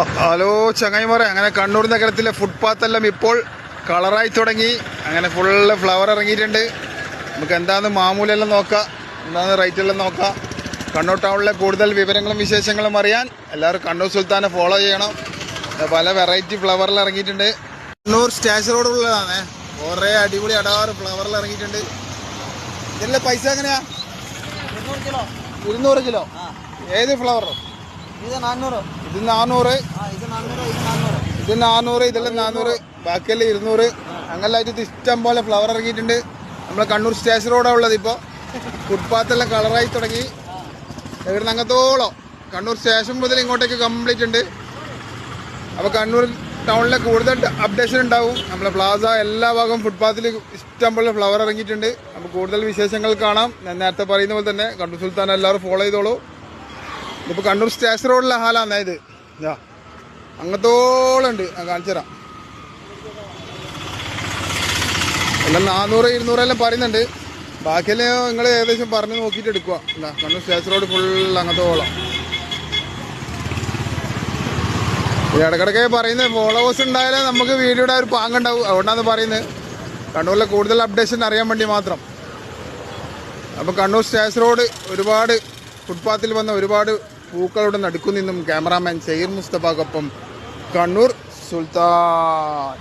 Hello ചങ്ങായിമാരെ, അങ്ങനെ കണ്ണൂർ നഗരത്തിലെ ഫുട്പാത്തെല്ലാം ഇപ്പോൾ കളറായി തുടങ്ങി. അങ്ങനെ ഫുള്ള് ഫ്ലവർ ഇറങ്ങിയിട്ടുണ്ട്. നമുക്ക് എന്താന്ന് മാമൂലെല്ലാം നോക്കാം, എന്താന്ന് റേറ്റെല്ലാം നോക്കാം. കണ്ണൂർ ടൗണിലെ കൂടുതൽ വിവരങ്ങളും വിശേഷങ്ങളും അറിയാൻ എല്ലാവരും കണ്ണൂർ സുൽത്താനെ ഫോളോ ചെയ്യണം. പല വെറൈറ്റി ഫ്ലവറിൽ ഇറങ്ങിയിട്ടുണ്ട്. കണ്ണൂർ സ്റ്റേഷൻ റോഡുള്ളതാണ്. കുറേ അടിപൊളി അടാറ് ഫ്ലവറിൽ ഇറങ്ങിയിട്ടുണ്ട്. ഇതിൻ്റെ പൈസ എങ്ങനെയാ? 200 കിലോ. ഏത് ഫ്ലവർ? ഇത് 400. ഇതെല്ലാം 400. ബാക്കിയെല്ലാം 200. അങ്ങനെയായിട്ട് ഇഷ്ടം പോലെ ഫ്ലവർ ഇറങ്ങിയിട്ടുണ്ട്. നമ്മളെ കണ്ണൂർ സ്റ്റേഷൻ റോഡാണ് ഉള്ളത്. ഇപ്പോൾ ഫുട്പാത്തെല്ലാം കളറായി തുടങ്ങി. ഇവിടെ നിന്ന് അങ്ങത്തോളം കണ്ണൂർ സ്റ്റേഷൻ മുതൽ ഇങ്ങോട്ടേക്ക് കംപ്ലീറ്റ് ഉണ്ട്. അപ്പോൾ കണ്ണൂർ ടൗണിലെ കൂടുതൽ അപ്ഡേഷൻ ഉണ്ടാവും. നമ്മളെ പ്ലാസ എല്ലാ ഭാഗവും ഫുട്പാത്തിൽ ഇഷ്ടം പോലെ ഫ്ലവർ ഇറങ്ങിയിട്ടുണ്ട്. അപ്പോൾ കൂടുതൽ വിശേഷങ്ങൾ കാണാം. ഞാൻ നേരത്തെ പറയുന്ന പോലെ തന്നെ കണ്ണൂർ സുൽത്താൻ എല്ലാവരും ഫോളോ ചെയ്തോളൂ. ഇതിപ്പോൾ കണ്ണൂർ സ്റ്റേഷൻ റോഡിലെ ഹാലാണ് ഇത്. അങ്ങത്തോളം ഉണ്ട്. ഞാൻ കാണിച്ചു തരാം. എല്ലാം 400, 200 എല്ലാം പറയുന്നുണ്ട്. ബാക്കിയെല്ലാം നിങ്ങൾ ഏകദേശം പറഞ്ഞ് നോക്കിയിട്ട് എടുക്കുക. കണ്ണൂർ സ്റ്റേഷൻ റോഡ് ഫുൾ അങ്ങത്തോളം. ഇടക്കിടക്ക് പറയുന്നത് ഫോളോവേഴ്സ് ഉണ്ടായാലേ നമുക്ക് വീഡിയോയുടെ ഒരു പാങ്ങുണ്ടാവും. അതുകൊണ്ടാണ് പറയുന്നത്. കണ്ണൂരിലെ കൂടുതൽ അപ്ഡേഷൻ അറിയാൻ വേണ്ടി മാത്രം. അപ്പോൾ കണ്ണൂർ സ്റ്റേഷൻ റോഡ് ഒരുപാട് ഫുട്പാത്തിൽ വന്ന ഒരുപാട് പൂക്കളുടെ നടുക്കു നിന്നും ക്യാമറാമാൻ സയ്യിദ് മുസ്തഫാക്കൊപ്പം കണ്ണൂർ സുൽത്താൻ.